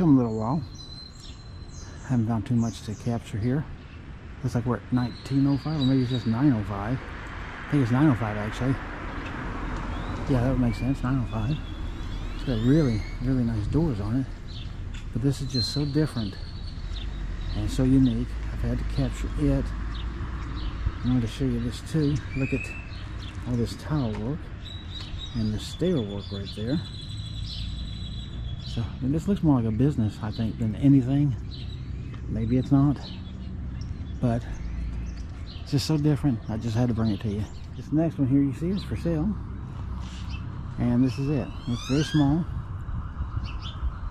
come a little while. Haven't found too much to capture here. Looks like we're at 1905, or maybe it's just 905. I think it's 905 actually. Yeah, that would make sense, 905. It's got really, really nice doors on it. But this is just so different and so unique. I've had to capture it. I wanted to show you this too. Look at all this tile work and the stair work right there. So, I mean, this looks more like a business, I think, than anything. Maybe it's not, but it's just so different. I just had to bring it to you. This next one here you see is for sale, and this is it. It's very small.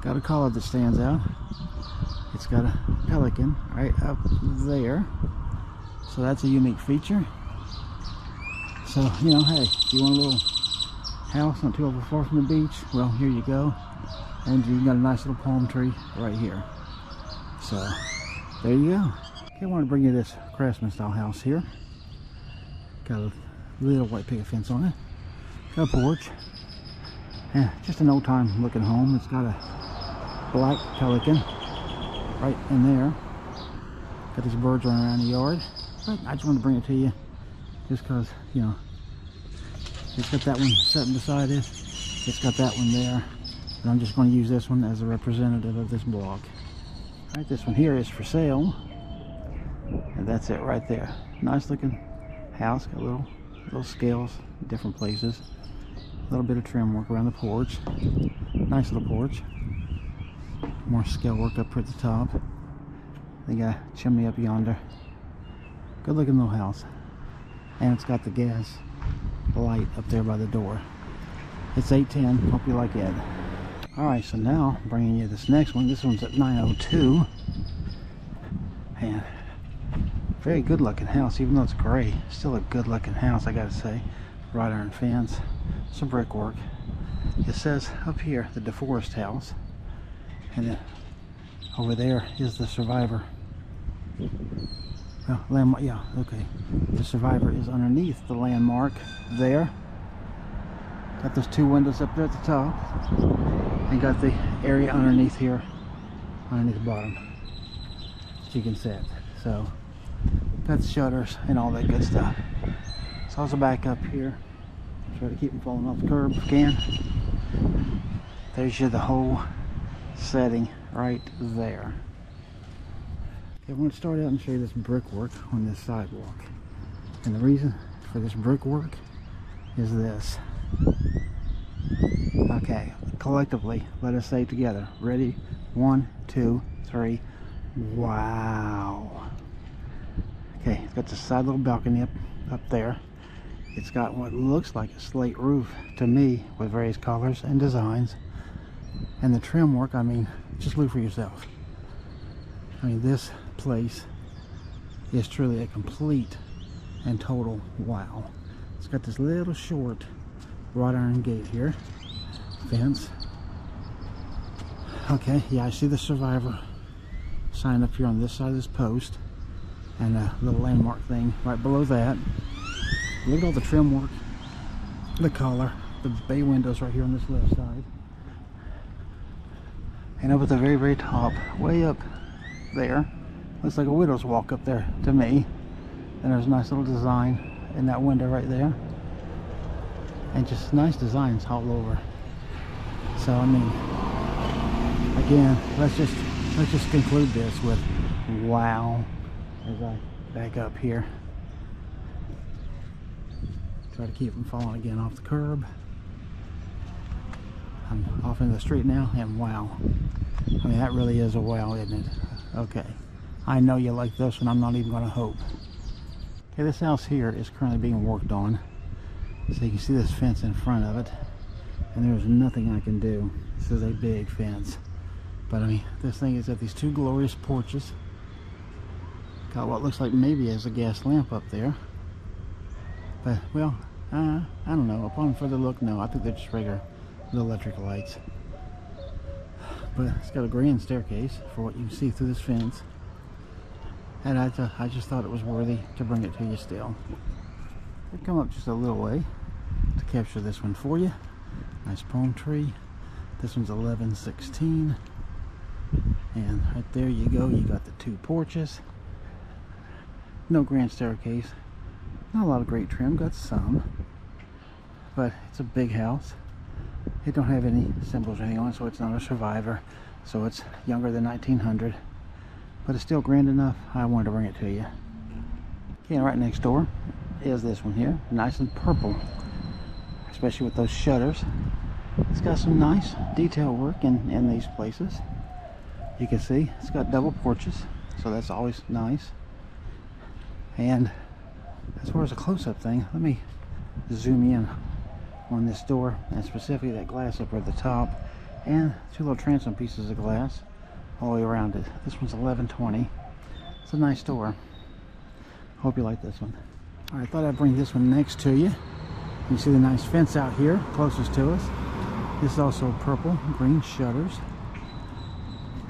Got a collar that stands out. It's got a pelican right up there, so that's a unique feature. So, you know, hey, if you want a little house not too over far from the beach, well, here you go. And you got a nice little palm tree right here. So, there you go. Okay, I want to bring you this craftsman style house here. Got a little white picket fence on it. Got a porch. Yeah, just an old time looking home. It's got a black pelican right in there. Got these birds running around the yard. But I just want to bring it to you just because, you know, it's got that one sitting beside it. It's got that one there. And I'm just going to use this one as a representative of this blog. Alright, this one here is for sale. And that's it right there. Nice looking house. Got little scales in different places. A little bit of trim work around the porch. Nice little porch. More scale work up here at the top. They got a chimney up yonder. Good looking little house. And it's got the gas light up there by the door. It's 810. Hope you like it. Alright, so now I'm bringing you this next one. This one's at 902. And very good looking house, even though it's gray. Still a good looking house, I gotta say. Wrought iron fence, some brickwork. It says up here the DeForest house. And then over there is the survivor. Well, landmark, yeah, okay. The survivor is underneath the landmark there. Got those two windows up there at the top. And got the area underneath here, underneath the bottom, that you can set. So, got the shutters and all that good stuff. So I'll back up here. Try to keep them falling off the curb if I can. There's the whole setting right there. Okay, I want to start out and show you this brickwork on this sidewalk. And the reason for this brickwork is this. Okay, collectively, let us say it together. Ready? 1, 2, 3. Wow. Okay, it's got this side little balcony up there. It's got what looks like a slate roof to me with various colors and designs. And the trim work, I mean, just look for yourself. I mean, this place is truly a complete and total wow. It's got this little short wrought iron gate here. Fence. Okay, yeah, I see the survivor sign up here on this side of this post, and a little landmark thing right below that. Look at all the trim work, the collar, the bay windows right here on this left side, and up at the very, very top, way up there, looks like a widow's walk up there to me. And there's a nice little design in that window right there, and just nice designs all over. So I mean, again, let's just conclude this with wow as I back up here. Try to keep them falling again off the curb. I'm off into the street now, and wow. I mean, that really is a wow, isn't it? Okay, I know you like this one. I'm not even going to hope. Okay, this house here is currently being worked on. So you can see this fence in front of it, and there's nothing I can do. This is a big fence, but I mean, this thing is at these two glorious porches. Got what looks like maybe as a gas lamp up there, but well, I don't know. Upon further look, no, I think they're just regular electric lights. But it's got a grand staircase for what you can see through this fence, and I just thought it was worthy to bring it to you still. I've come up just a little way to capture this one for you. Nice palm tree. This one's 1116. And right there you go, you got the 2 porches. No grand staircase. Not a lot of great trim, got some. But it's a big house. It don't have any symbols or anything on it, so it's not a survivor. So it's younger than 1900. But it's still grand enough, I wanted to bring it to you. Okay, and right next door is this one here. Nice and purple. Especially with those shutters. It's got some nice detail work in these places. You can see it's got double porches, so that's always nice. And as far as a close-up thing, let me zoom in on this door, and specifically that glass up at the top, and 2 little transom pieces of glass all the way around it. This one's 1120. It's a nice door. Hope you like this one. Alright, I thought I'd bring this one next to you. You see the nice fence out here closest to us. This is also purple, green shutters.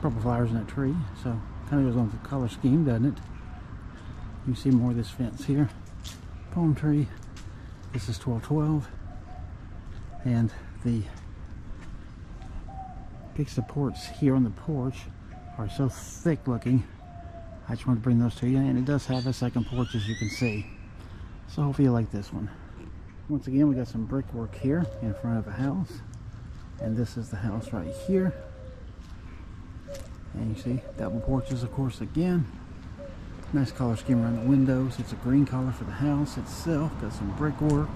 Purple flowers in that tree, so kind of goes on with the color scheme, doesn't it? You see more of this fence here. Palm tree. This is 1212. And the big supports here on the porch are so thick looking. I just wanted to bring those to you, and it does have a second porch, as you can see. So hopefully you like this one. Once again, we got some brickwork here in front of a house, and this is the house right here. And you see double porches, of course, again. Nice color scheme around the windows. It's a green color for the house itself. Got some brickwork.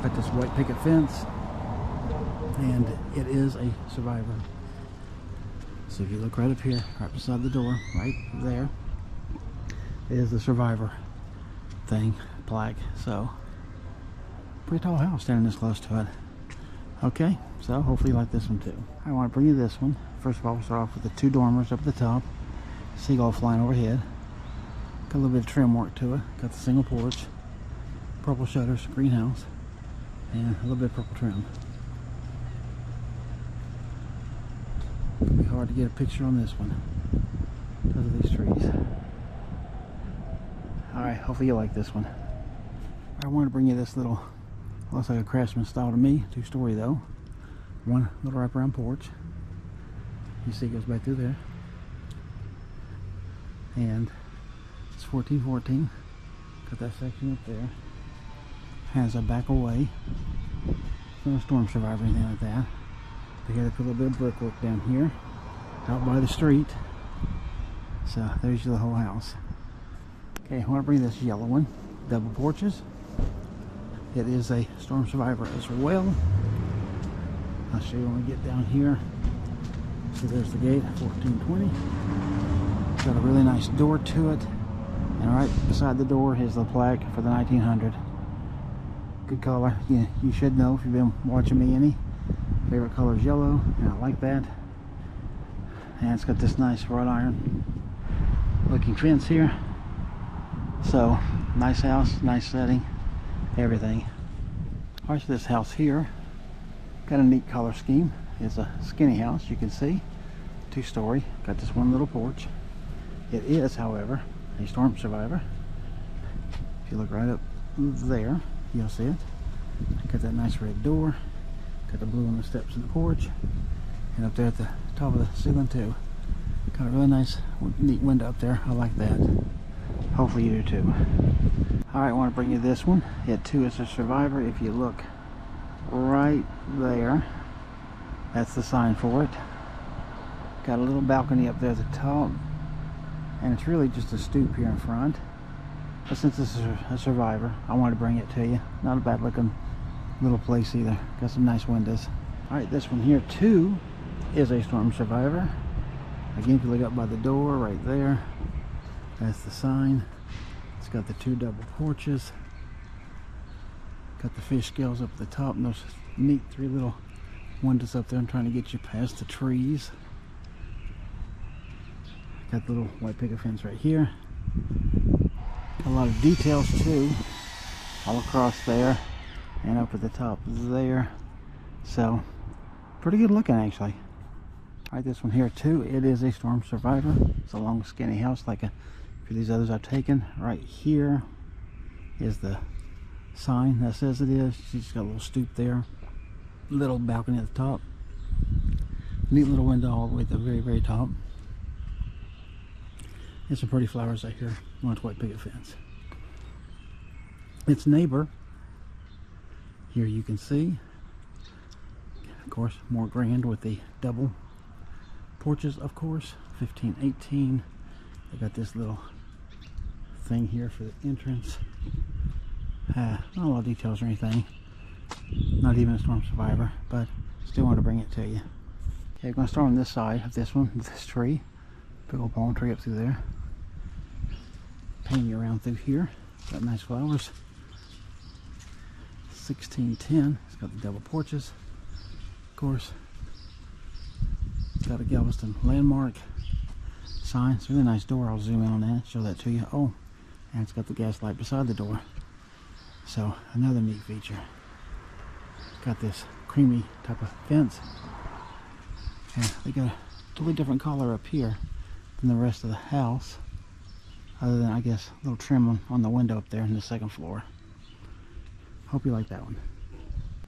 Got this white picket fence, and it is a survivor. So if you look right up here, right beside the door, right there, is the survivor thing, plaque. So pretty tall house standing this close to it. Okay, so hopefully you like this one too. I want to bring you this one. First of all, we'll start off with the 2 dormers up at the top. Seagull flying overhead. Got a little bit of trim work to it. Got the single porch, purple shutters, greenhouse, and a little bit of purple trim. It'll be hard to get a picture on this one because of these trees. Alright, hopefully you like this one. I wanted to bring you this little, looks like a craftsman style to me, 2-story though. One little wraparound porch. You see it goes back through there. And it's 1414. Got that section up there. Has a back away. No storm survivor or anything like that. But here they put a little bit of brickwork down here, out by the street. So there's the whole house. Okay, I want to bring this yellow one. Double porches. It is a storm survivor as well. I'll show you when we get down here. So there's the gate, 1420. Got a really nice door to it. And right beside the door is the plaque for the 1900. Good color. You should know if you've been watching me any. Favorite color is yellow, and I like that. And it's got this nice wrought iron looking fence here. So, nice house, nice setting, everything. Alright, so this house here, got a neat color scheme. It's a skinny house, you can see. 2-story, got this one little porch. It is, however, a storm survivor. If you look right up there, you'll see it. Got that nice red door. Got the blue on the steps of the porch. And up there at the top of the ceiling too. Got a really nice, neat window up there. I like that. Hopefully you do too. Alright, I want to bring you this one. It too is a survivor. If you look right there, that's the sign for it. Got a little balcony up there at the top. And it's really just a stoop here in front. But since this is a survivor, I wanted to bring it to you. Not a bad looking little place either. Got some nice windows. Alright, this one here too is a storm survivor. Again, if you look up by the door right there, that's the sign. It's got the 2 double porches. Got the fish scales up at the top, and those neat 3 little windows up there. I'm trying to get you past the trees. Got the little white picket fence right here. Got a lot of details too, all across there and up at the top there. So, pretty good looking actually. Alright, this one here too, it is a storm survivor. It's a long skinny house like a few of these others I've taken. Right here is the sign that says it is. She's got a little stoop there. Little balcony at the top. Neat little window all the way at the very, very top. There's some pretty flowers out here on a white picket fence. Its neighbor, here you can see, of course, more grand with the double porches, of course, 15, 18. They got this little thing here for the entrance. Not a lot of details or anything. Not even a storm survivor, but still want to bring it to you. Okay, we're going to start on this side of this one, with this tree. Big old palm tree up through there. Painting around through here. Got nice flowers. 1610. It's got the double porches. Of course, it's got a Galveston landmark sign. It's a really nice door. I'll zoom in on that, show that to you. Oh, and it's got the gas light beside the door. So, another neat feature. Got this creamy type of fence. And they got a totally different color up here than the rest of the house. Other than, I guess, a little trim on the window up there in the second floor. Hope you like that one.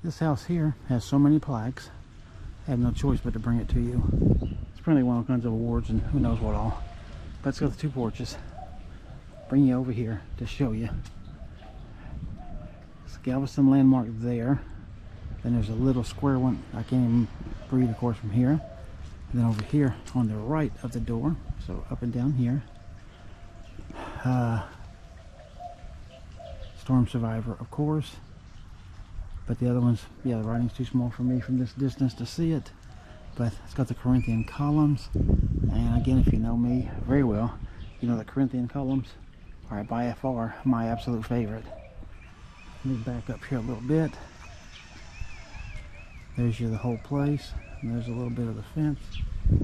This house here has so many plaques. I have no choice but to bring it to you. It's probably won all kinds of awards and who knows what all. But it's got the two porches. Bring you over here to show you. It's a Galveston landmark there. Then there's a little square one. I can't even read, of course, from here. And then over here on the right of the door, so up and down here, storm survivor, of course. But the other ones, yeah, the writing's too small for me from this distance to see it. But it's got the Corinthian columns. And again, if you know me very well, you know the Corinthian columns are by far my absolute favorite. Move back up here a little bit. There's the whole place. And there's a little bit of the fence.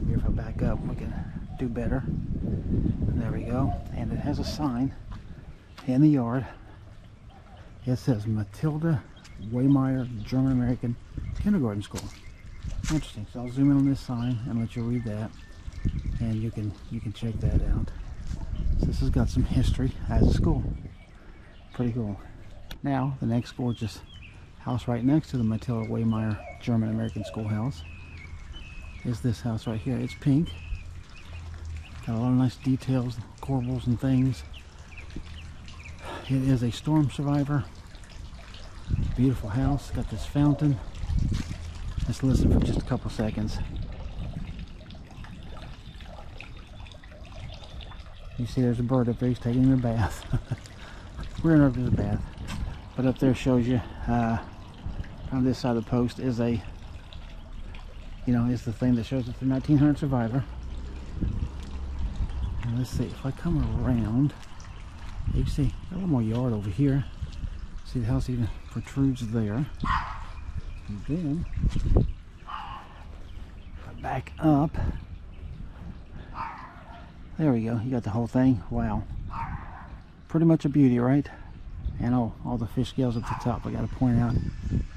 Here, if I back up, we can do better. And there we go. And it has a sign in the yard. It says Matilda Waymeyer German American Kindergarten School. Interesting. So I'll zoom in on this sign and let you read that, and you can check that out. So this has got some history as a school. Pretty cool. Now the next gorgeous house right next to the Matilda Waymeyer German American Schoolhouse is this house right here. It's pink. Got a lot of nice details, corbels and things. It is a storm survivor. Beautiful house. Got this fountain. Let's listen for just a couple seconds. You see there's a bird up there. He's taking a bath. We're in over the bath. But up there shows you on this side of the post is a, you know, is the thing that shows it's the 1900 survivor. And let's see if I come around. You can see a little more yard over here. See the house even protrudes there. And then I back up. There we go. You got the whole thing. Wow. Pretty much a beauty, right? And oh, all the fish scales at the top, I got to point out.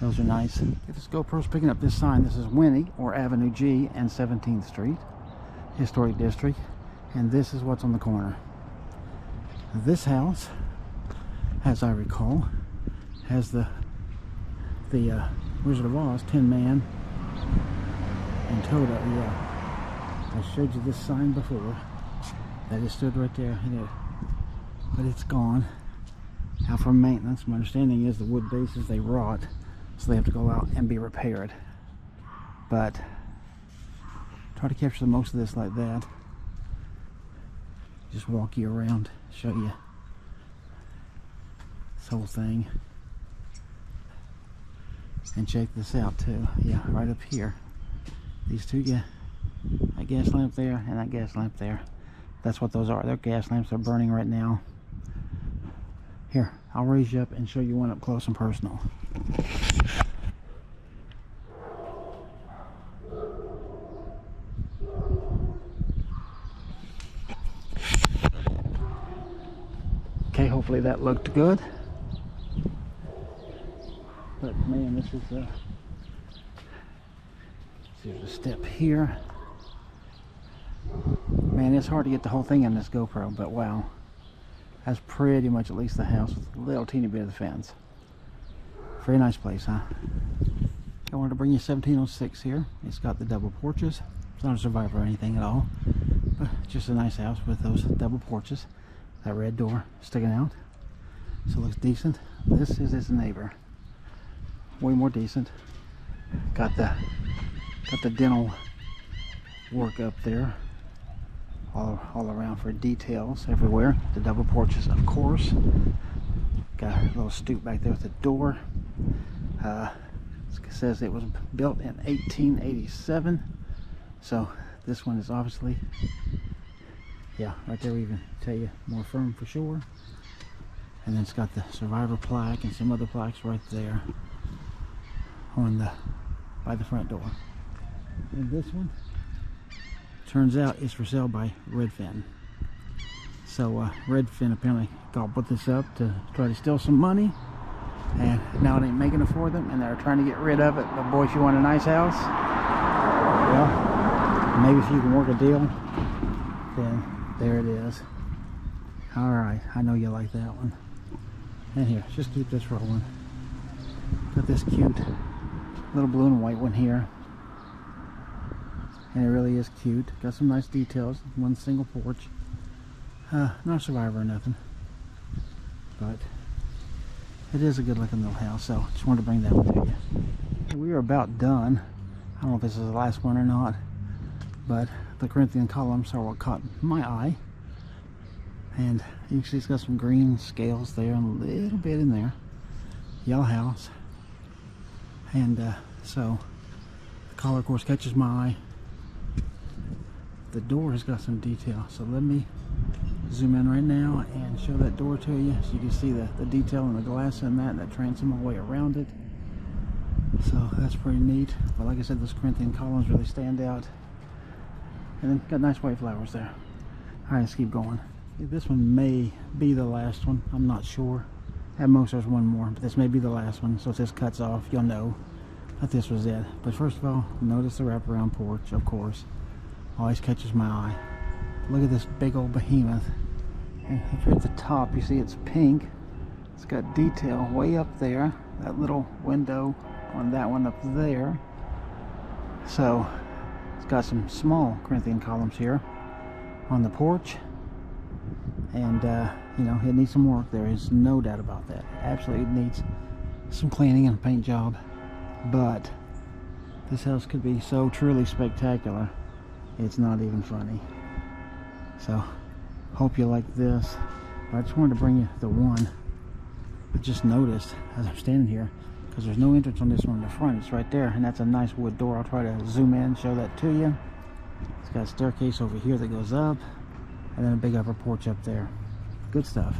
Those are nice. If this GoPro's picking up this sign, this is Winnie, or Avenue G and 17th Street, Historic District. And this is what's on the corner. This house, as I recall, has the Wizard of Oz Tin Man and Toad. Yeah, I showed you this sign before. That it stood right there, but it's gone. Now for maintenance, my understanding is the wood bases, they rot, so they have to go out and be repaired. But try to capture most of this like that. Just walk you around, show you this whole thing. And check this out too. Yeah, right up here. These two, yeah, that gas lamp there and that gas lamp there. That's what those are. They're gas lamps. They're burning right now. Here, I'll raise you up and show you one up close and personal. Okay, hopefully that looked good. But man, this is there's a step here. Man, it's hard to get the whole thing in this GoPro, but wow. That's pretty much at least the house with a little teeny bit of the fence. Very nice place, huh? I wanted to bring you 1706 here. It's got the double porches. It's not a survivor or anything at all. just a nice house with those double porches, that red door sticking out, so it looks decent. This is his neighbor, way more decent. Got the dental work up there, all around for details everywhere. The double porches, of course. Got a little stoop back there with the door. It says it was built in 1887, so this one is obviously, yeah, right there we even tell you more firm for sure. And then it's got the survivor plaque and some other plaques right there on by the front door. And this one turns out is for sale by Redfin. So Redfin apparently gobbled this up to try to steal some money, and now it ain't making it for them, and they're trying to get rid of it. But boy, if you want a nice house, well, maybe if you can work a deal, then there it is. All right, I know you like that one. And here, just keep this rolling. Got this cute little blue and white one here, and it really is cute. Got some nice details. One single porch. Not a survivor or nothing, but it is a good looking little house, so just wanted to bring that one to you. We are about done. I don't know if this is the last one or not, but the Corinthian columns are what caught my eye. And you can see it's got some green scales there and a little bit in there. Yellow house. And so the color, of course, catches my eye. The door has got some detail, so let me zoom in right now and show that door to you, so you can see the detail in the glass in that transom all the way around it. So that's pretty neat. But like I said, those Corinthian columns really stand out. And then got nice white flowers there. Alright, let's keep going. This one may be the last one, I'm not sure. At most there's one more, but this may be the last one, so if this cuts off, you'll know that this was it. But first of all, notice the wraparound porch, of course. Always catches my eye. Look at this big old behemoth. And up here at the top, you see it's pink. It's got detail way up there. That little window on that one up there. So it's got some small Corinthian columns here on the porch. And you know, it needs some work. There is no doubt about that. It absolutely needs some cleaning and paint job. But this house could be so truly spectacular, it's not even funny. So hope you like this. But I just wanted to bring you the one I just noticed as I'm standing here, because there's no entrance on this one in the front. It's right there, and that's a nice wood door. I'll try to zoom in, show that to you. It's got a staircase over here that goes up, and then a big upper porch up there. Good stuff.